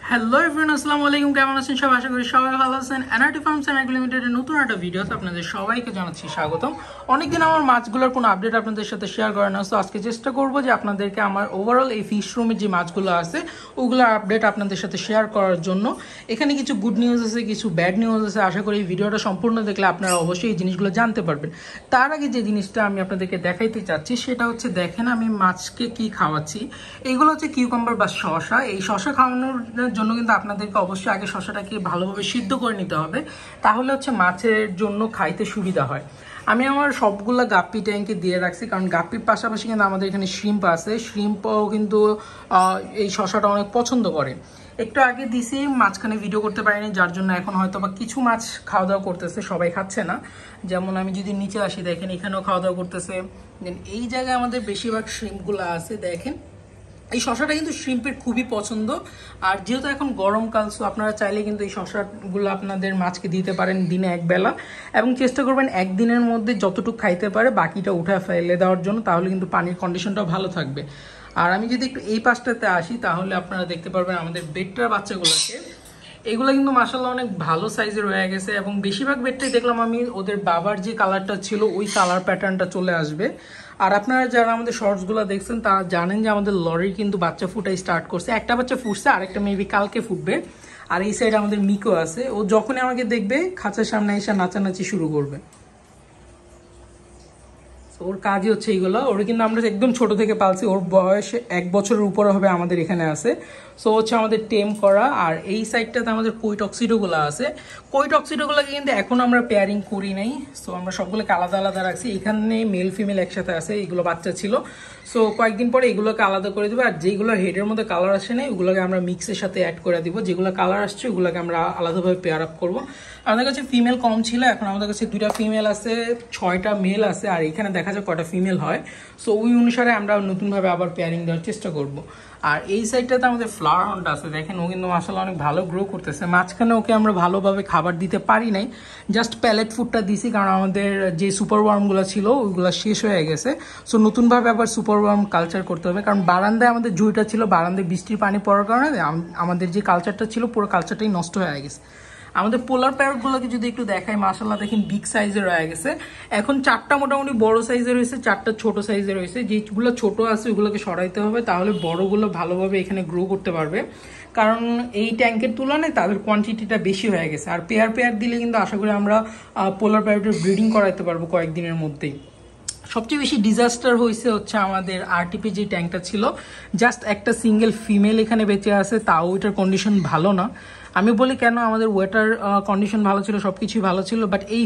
Hello everyone, আসসালামু আলাইকুম। কেমন আছেন সবাই? আশা করি সবাই ভালো আছেন। এনআরটি ফার্মস অ্যান্ড এগ্রো লিমিটেডের নতুন একটা ভিডিওতে আপনাদের সবাইকে জানাচ্ছি স্বাগতম। অনেকদিন আমার মাছগুলোর কোনো আপডেট আপনাদের সাথে শেয়ার করে না, তো আজকে চেষ্টা করবো যে আপনাদেরকে আমার ওভারঅল এই ফিশ রুমের যে মাছগুলো আছে ওগুলোর আপডেট আপনাদের সাথে শেয়ার করার জন্য। এখানে কিছু গুড নিউজ আছে, কিছু ব্যাড নিউজ আছে। আশা করি এই ভিডিওটা সম্পূর্ণ দেখলে আপনারা অবশ্যই এই জিনিসগুলো জানতে পারবেন। তার আগে যে জিনিসটা আমি আপনাদেরকে দেখাইতে চাচ্ছি সেটা হচ্ছে, দেখেন আমি মাছকে কি খাওয়াচ্ছি। এইগুলো হচ্ছে কিউকাম্বার বা শসা। এই শসা খাওয়ানোর জন্য কিন্তু আপনাদেরকে অবশ্যই আগে শসাটাকে ভালোভাবে সিদ্ধ করে নিতে হবে, তাহলে হচ্ছে মাছের জন্য খাইতে সুবিধা হয়। আমি আমার সবগুলা গাপ্পি ট্যাঙ্কে দিয়ে রাখছি, কারণ গাপ্পির পাশাপাশি কিন্তু আমাদের এখানে শ্রিম্প আছে। শ্রিম্পও কিন্তু এই শসাটা অনেক পছন্দ করে। একটু আগে দিছি, মাঝখানে ভিডিও করতে পারিনি, যার জন্য এখন হয়তো বা কিছু মাছ খাওয়া দাওয়া করতেছে, সবাই খাচ্ছে না। যেমন আমি যদি নিচে আসি, দেখেন এখানেও খাওয়া দাওয়া করতেছে। দেন এই জায়গায় আমাদের বেশিরভাগ শ্রিম্পগুলো আছে। দেখেন এই শসাটা কিন্তু শ্রিম্পের খুবই পছন্দ। আর যেহেতু এখন গরমকাল, সো আপনারা চাইলে কিন্তু এই শসাগুলো আপনাদের মাছকে দিতে পারেন দিনে এক বেলা, এবং চেষ্টা করবেন একদিনের মধ্যে যতটুকু খাইতে পারে বাকিটা উঠে ফেলে দেওয়ার জন্য, তাহলে কিন্তু পানির কন্ডিশনটাও ভালো থাকবে। আর আমি যদি একটু এই পাশটাতে আসি, তাহলে আপনারা দেখতে পারবেন আমাদের বেডটার বাচ্চাগুলোকে। এগুলো কিন্তু মাশাআল্লাহ অনেক ভালো সাইজের হয়ে গেছে, এবং বেশিরভাগ বেডটাই দেখলাম আমি ওদের বাবার যে কালারটা ছিল ওই কালার প্যাটার্নটা চলে আসবে। আর আপনারা যারা আমাদের শর্টসগুলো দেখছেন তারা জানেন যে আমাদের লরির কিন্তু বাচ্চা ফুটাই স্টার্ট করছে। একটা বাচ্চা ফুটছে, আরেকটা মেবি কালকে ফুটবে। আর এই সাইডে আমাদের মিকো আছে, ও যখনই আমাকে দেখবে খাঁচার সামনে এসে নাচানাচি শুরু করবে। ওর কাজই হচ্ছে এইগুলো। ওর কিন্তু আমরা একদম ছোট থেকে পালছি, ওর বয়স 1 বছরের উপরে হবে আমাদের এখানে আছে। সো হচ্ছে আমাদের টেম করা। আর এই সাইডটাতে আমাদের কই টক্সিডোগুলো আছে। কই টক্সিডোগুলোকে কিন্তু এখন আমরা পেয়ারিং করি নাই, সো আমরা সবগুলোকে আলাদা আলাদা রাখছি। এখানে মেল ফিমেল একসাথে আছে, এগুলো বাচ্চা ছিল। সো কয়েকদিন পরে এগুলোকে আলাদা করে দেবো। আর যেগুলো হেডের মধ্যে কালার আসে না ওগুলোকে আমরা মিক্সের সাথে অ্যাড করে দিব। যেগুলো কালার আসছে ওগুলোকে আমরা আলাদাভাবে পেয়ার আপ করবো। আমাদের কাছে ফিমেল কম ছিল, এখন আমাদের কাছে 2টা ফিমেল আছে, 6টা মেল আছে। আর এখানে দেখা যায় কটা ফিমেল হয়। সো ওই অনুসারে আমরা নতুনভাবে আবার পেয়ারিং দেওয়ার চেষ্টা করব। আর এই সাইডটাতে আমাদের ফ্লাওয়ার হাউন্ড আছে। দেখেন ও কিন্তু মাশাআল্লাহ অনেক ভালো গ্রো করতেছে। মাঝখানে ওকে আমরা ভালোভাবে খাবার দিতে পারি নাই, জাস্ট প্যালেট ফুডটা দিছি, কারণ আমাদের যে সুপার ওয়ার্মগুলো ছিল ওইগুলো শেষ হয়ে গেছে। সো নতুনভাবে আবার সুপার ওয়ার্ম কালচার করতে হবে, কারণ বারান্দায় আমাদের জুইটা ছিল, বারান্দায় বৃষ্টির পানি পড়ার কারণে আমাদের যে কালচারটা ছিল পুরো কালচারটাই নষ্ট হয়ে গেছে। আমাদের পোলার প্যারটগুলোকে যদি একটু দেখাই, মাশাআল্লাহ দেখেন বিগ সাইজের হয়ে গেছে। এখন 4টা মোটামুটি বড় সাইজের হয়েছে, 4টা ছোট সাইজের হয়েছে। যেগুলো ছোট আছে ওগুলোকে সরাইতে হবে, তাহলে বড়গুলো ভালোভাবে এখানে গ্রো করতে পারবে। কারণ এই ট্যাঙ্কের তুলনায় তাদের কোয়ান্টিটিটা বেশি হয়ে গেছে। আর পেয়ার পেয়ার দিলে কিন্তু আশা করি আমরা পোলার প্যারটের ব্রিডিং করাইতে পারবো কয়েকদিনের মধ্যেই। সবচেয়ে বেশি ডিজাস্টার হয়েছে হচ্ছে আমাদের আরটিপি যে ট্যাঙ্কটা ছিল, জাস্ট একটা সিঙ্গেল ফিমেল এখানে বেঁচে আছে, তাও ওইটার কন্ডিশন ভালো না। আমি বলি কেন, আমাদের ওয়েটার কন্ডিশন ভালো ছিল, সব কিছুই ভালো ছিল, বাট এই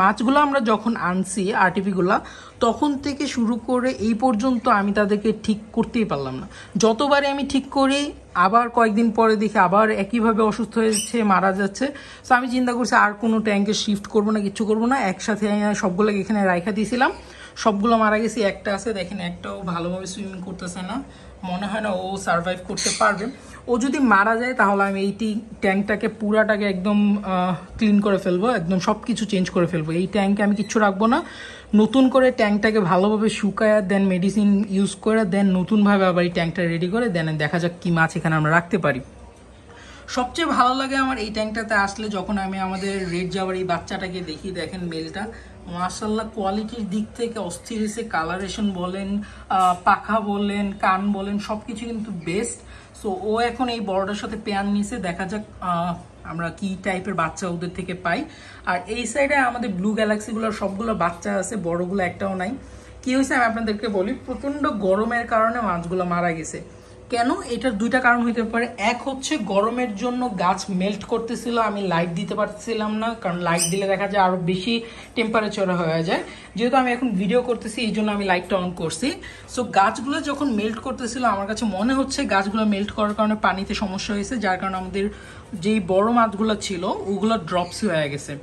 মাছগুলো আমরা যখন আনছি আরটিপিগুলো, তখন থেকে শুরু করে এই পর্যন্ত আমি তাদেরকে ঠিক করতেই পারলাম না। যতবারে আমি ঠিক করি আবার কয়েকদিন পরে দেখি আবার একইভাবে অসুস্থ হয়েছে, মারা যাচ্ছে। সো আমি চিন্তা করছি আর কোনো ট্যাঙ্কে শিফট করবো না, কিছু করবো না, একসাথে সবগুলোকে এখানে রাখা দিয়েছিলাম। সবগুলো মারা গেছে, একটা আছে দেখেন, একটাও ভালোভাবে সুইমিং করতেছে না, মনে হয় না ও সার্ভাইভ করতে পারবে। ও যদি মারা যায় তাহলে আমি এই ট্যাঙ্কটাকে পুরাটাকে একদম ক্লিন করে ফেলবো, একদম সব কিছু চেঞ্জ করে ফেলবো। এই ট্যাঙ্কে আমি কিচ্ছু রাখবো না, নতুন করে ট্যাঙ্কটাকে ভালোভাবে শুকায় দেন মেডিসিন ইউজ করে দেন নতুনভাবে আবার এই ট্যাঙ্কটা রেডি করে দেন, দেখা যাক কি মাছ এখানে আমরা রাখতে পারি। সবচেয়ে ভালো লাগে আমার এই ট্যাঙ্কটাতে আসলে যখন আমি আমাদের রেড জাবার এই বাচ্চাটাকে দেখি। দেখেন মেলটা মাশাআল্লাহ কোয়ালিটির দিক থেকে অস্থির হয়েছে, কালারেশন বলেন, পাখা বলেন, কান বলেন, সবকিছু কিন্তু বেস্ট। সো ও এখন এই বড়টার সাথে পেয়ার নিছে, দেখা যাক আমরা কি টাইপের বাচ্চা ওদের থেকে পাই। আর এই সাইডে আমাদের ব্লু গ্যালাক্সিগুলোর সবগুলো বাচ্চা আছে, বড়গুলো একটাও নাই। কি হয়েছে আমি আপনাদেরকে বলি, প্রচন্ড গরমের কারণে মাছগুলো মারা গেছে। কেন? এটার 2টা কারণ হইতে পারে। এক হচ্ছে গরমের জন্য গাছ মেল্ট করতেছিল, আমি লাইট দিতে পারছিলাম না, কারণ লাইট দিলে দেখা যায় আরো বেশি টেম্পারেচার হয়ে যায়। যেহেতু আমি এখন ভিডিও করতেছি এই জন্য আমি লাইটটা অন করছি। সো গাছগুলো যখন মেল্ট করতেছিল আমার কাছে মনে হচ্ছে গাছগুলো মেল্ট করার কারণে পানিতে সমস্যা হয়েছে, যার কারণে আমাদের যেই বড় মাছগুলো ছিল ওগুলো ড্রপস হয়ে গেছে।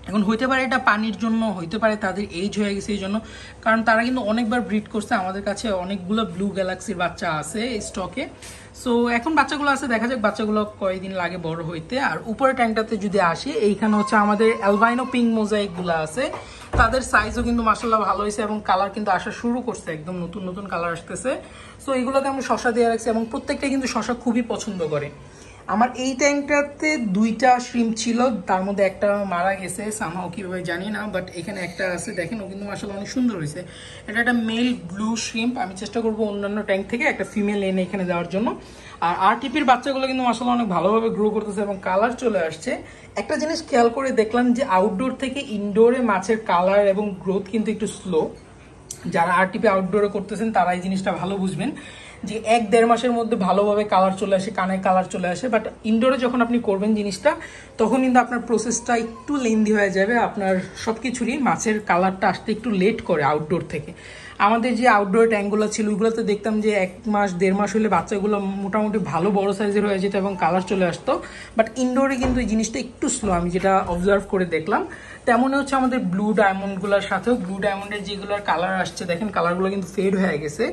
এখন হইতে পারে এটা পানির জন্য, হইতে পারে তাদের এজ হয়ে গেছে এই জন্য, কারণ তারা কিন্তু অনেকবার ব্রিড করছে। আমাদের কাছে অনেকগুলো ব্লু গ্যালাক্সির বাচ্চা আছে স্টকে। সো এখন বাচ্চাগুলো আছে, দেখা যাক বাচ্চাগুলো কয়েকদিন লাগে বড় হইতে। আর উপরে ট্যাঙ্কটাতে যদি আসি, এইখানে হচ্ছে আমাদের অ্যালবাইনো পিঙ্ক মোজাইকগুলো আছে। তাদের সাইজও কিন্তু মাশাআল্লাহ ভালো হয়েছে এবং কালার কিন্তু আসা শুরু করছে, একদম নতুন নতুন কালার আসতেছে। সো এগুলোতে আমি শশা দিয়ে রাখছি এবং প্রত্যেকটা কিন্তু শশা খুবই পছন্দ করে। আমার এই ট্যাঙ্কটাতে 2টা শ্রিম্প ছিল, তার মধ্যে একটা মারা গেছে সামহাও কিভাবে জানি না, বাট এখানে একটা আছে দেখেন, ও কিন্তু মাশাআল্লাহ অনেক সুন্দর হয়েছে। এটা একটা মেল ব্লু শ্রিম্প, আমি চেষ্টা করবো অন্যান্য ট্যাঙ্ক থেকে একটা ফিমেল এনে এখানে দেওয়ার জন্য। আর আরটিপির বাচ্চাগুলো কিন্তু মাশাআল্লাহ অনেক ভালোভাবে গ্রো করতেছে এবং কালার চলে আসছে। একটা জিনিস খেয়াল করে দেখলাম যে আউটডোর থেকে ইনডোরে মাছের কালার এবং গ্রোথ কিন্তু একটু স্লো। যারা আরটিপি আউটডোরে করতেছেন তারা এই জিনিসটা ভালো বুঝবেন যে 1-1.5 মাসের মধ্যে ভালোভাবে কালার চলে আসে, কানে কালার চলে আসে। বাট ইনডোরে যখন আপনি করবেন জিনিসটা, তখন কিন্তু আপনার প্রসেসটা একটু লেন্দি হয়ে যাবে, আপনার সব কিছুরই মাছের কালারটা আসতে একটু লেট করে আউটডোর থেকে। আমাদের যে আউটডোর ট্যাঙ্কগুলো ছিল ওইগুলোতে দেখতাম যে 1 মাস 1.5 মাস হলে বাচ্চাগুলো মোটামুটি ভালো বড় সাইজের হয়ে যেত এবং কালার চলে আসতো। বাট ইনডোরে কিন্তু এই জিনিসটা একটু স্লো, আমি যেটা অবজার্ভ করে দেখলাম। তেমনই হচ্ছে আমাদের ব্লু ডায়মন্ডগুলোর সাথেও, ব্লু ডায়মন্ডের যেগুলোর কালার আসছে দেখেন কালারগুলো কিন্তু ফেড হয়ে গেছে।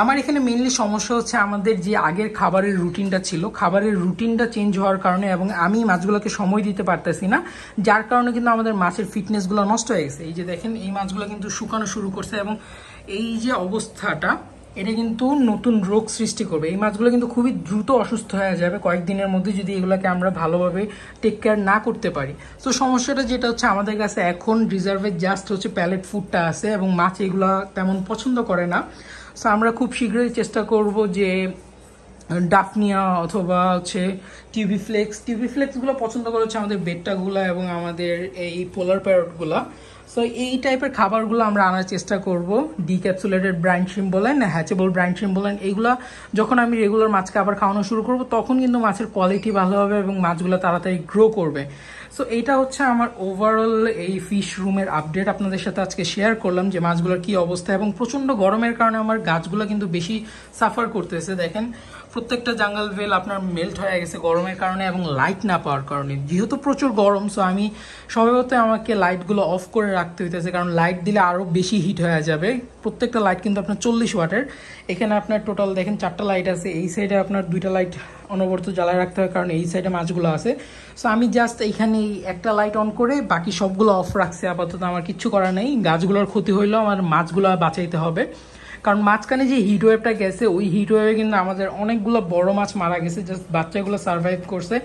আমার এখানে মেইনলি সমস্যা হচ্ছে আমাদের যে আগের খাবারের রুটিনটা ছিল, খাবারের রুটিনটা চেঞ্জ হওয়ার কারণে এবং আমি মাছগুলোকে সময় দিতে পারতেছি না, যার কারণে কিন্তু আমাদের মাছের ফিটনেসগুলো নষ্ট হয়ে গেছে। এই যে দেখেন এই মাছগুলো কিন্তু শুকানো শুরু করছে এবং এই যে অবস্থাটা, এটা কিন্তু নতুন রোগ সৃষ্টি করবে। এই মাছগুলো কিন্তু খুবই দ্রুত অসুস্থ হয়ে যাবে কয়েকদিনের মধ্যে যদি এগুলোকে আমরা ভালোভাবে টেক কেয়ার না করতে পারি। তো সমস্যাটা যেটা হচ্ছে, আমাদের কাছে এখন রিজার্ভে জাস্ট হচ্ছে প্যালেট ফুডটা আছে এবং মাছ এগুলো তেমন পছন্দ করে না। সো আমরা খুব শীঘ্রই চেষ্টা করব যে ডাফনিয়া অথবা হচ্ছে টিউবিফ্লেক্সগুলো পছন্দ করে হচ্ছে আমাদের বেট্টাগুলো এবং আমাদের এই পোলার প্যারটগুলো। সো এই টাইপের খাবারগুলো আমরা আনার চেষ্টা করব। ডিক্যাপসুলেটেড ব্রাইন শ্রিম্প বলেন, হ্যাচেবল ব্রাইন শ্রিম্প বলেন, এইগুলো যখন আমি রেগুলার মাছকে আবার খাওয়ানো শুরু করব, তখন কিন্তু মাছের কোয়ালিটি ভালো হবে এবং মাছগুলো তাড়াতাড়ি গ্রো করবে। সো এইটা হচ্ছে আমার ওভারঅল এই ফিশ রুমের আপডেট, আপনাদের সাথে আজকে শেয়ার করলাম যে মাছগুলোর কি অবস্থা। এবং প্রচণ্ড গরমের কারণে আমার গাছগুলো কিন্তু বেশি সাফার করতেছে। দেখেন প্রত্যেকটা জাঙ্গল ভেল আপনার মেল্ট হয়ে গেছে গরমের কারণে এবং লাইট না পাওয়ার কারণে। যেহেতু প্রচুর গরম, সো আমি স্বভাবত আমাকে লাইটগুলো অফ করে রাখতে হইতেছে, কারণ লাইট দিলে আরও বেশি হিট হয়ে যাবে। প্রত্যেকটা লাইট কিন্তু আপনার 40 ওয়াটের। এখানে আপনার টোটাল দেখেন 4টা লাইট আছে, এই সাইডে আপনার 2টা লাইট অনবরত জ্বালায় রাখতে হয় কারণ এই সাইডে মাছগুলো আছে। সো আমি জাস্ট এইখানে একটা লাইট অন করে বাকি সবগুলো অফ রাখছি আপাতত। আমার কিচ্ছু করার নেই, গাছগুলোর ক্ষতি হইলেও আমার মাছগুলো বাঁচাইতে হবে। কারণ মাঝখানে যে হিট ওয়েভটা গেছে, ওই হিট ওয়েভে কিন্তু আমাদের অনেকগুলো বড় মাছ মারা গেছে, জাস্ট বাচ্চাগুলো সার্ভাইভ করছে।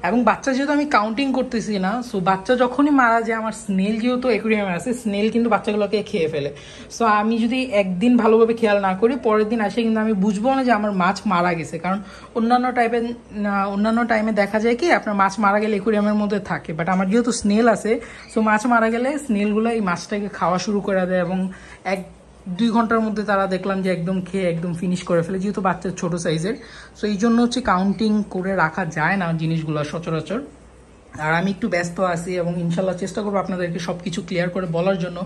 এবং বাচ্চা যেহেতু আমি কাউন্টিং করতেছি না, সো বাচ্চা যখনই মারা যায়, আমার স্নেল যেহেতু অ্যাকুরিয়ামে আছে, স্নেল কিন্তু বাচ্চাগুলোকে খেয়ে ফেলে। সো আমি যদি একদিন ভালোভাবে খেয়াল না করি, পরের দিন আসে কিন্তু আমি বুঝবো না যে আমার মাছ মারা গেছে। কারণ অন্যান্য টাইমে দেখা যায় কি আপনার মাছ মারা গেলে অ্যাকুরিয়ামের মধ্যে থাকে, বাট আমার যেহেতু স্নেল আছে, সো মাছ মারা গেলে স্নেলগুলো এই মাছটাকে খাওয়া শুরু করে দেয় এবং 1-2 ঘন্টার মধ্যে তারা দেখলাম যে একদম খেয়ে একদম ফিনিশ করে ফেলে, যেহেতু বাচ্চার ছোট সাইজের। সো এই জন্য হচ্ছে কাউন্টিং করে রাখা যায় না জিনিসগুলো সচরাচর। আর আমি একটু ব্যস্ত আছি এবং ইনশাল্লাহ চেষ্টা করবো আপনাদেরকে সব কিছু ক্লিয়ার করে বলার জন্য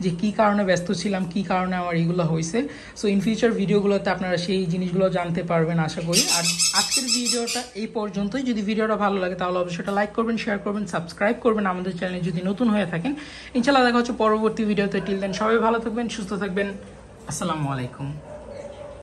যে কী কারণে ব্যস্ত ছিলাম, কী কারণে আমার এইগুলো হয়েছে। সো ইন ফিউচার ভিডিওগুলোতে আপনারা সেই জিনিসগুলো জানতে পারবেন আশা করি। আর আজকের ভিডিওটা এই পর্যন্তই। যদি ভিডিওটা ভালো লাগে তাহলে অবশ্যই এটা লাইক করবেন, শেয়ার করবেন, সাবস্ক্রাইব করবেন আমাদের চ্যানেলে যদি নতুন হয়ে থাকেন। ইনশাল্লাহ দেখা হচ্ছে পরবর্তী ভিডিওতে। টিল দেন সবাই ভালো থাকবেন, সুস্থ থাকবেন। আসসালামু আলাইকুম।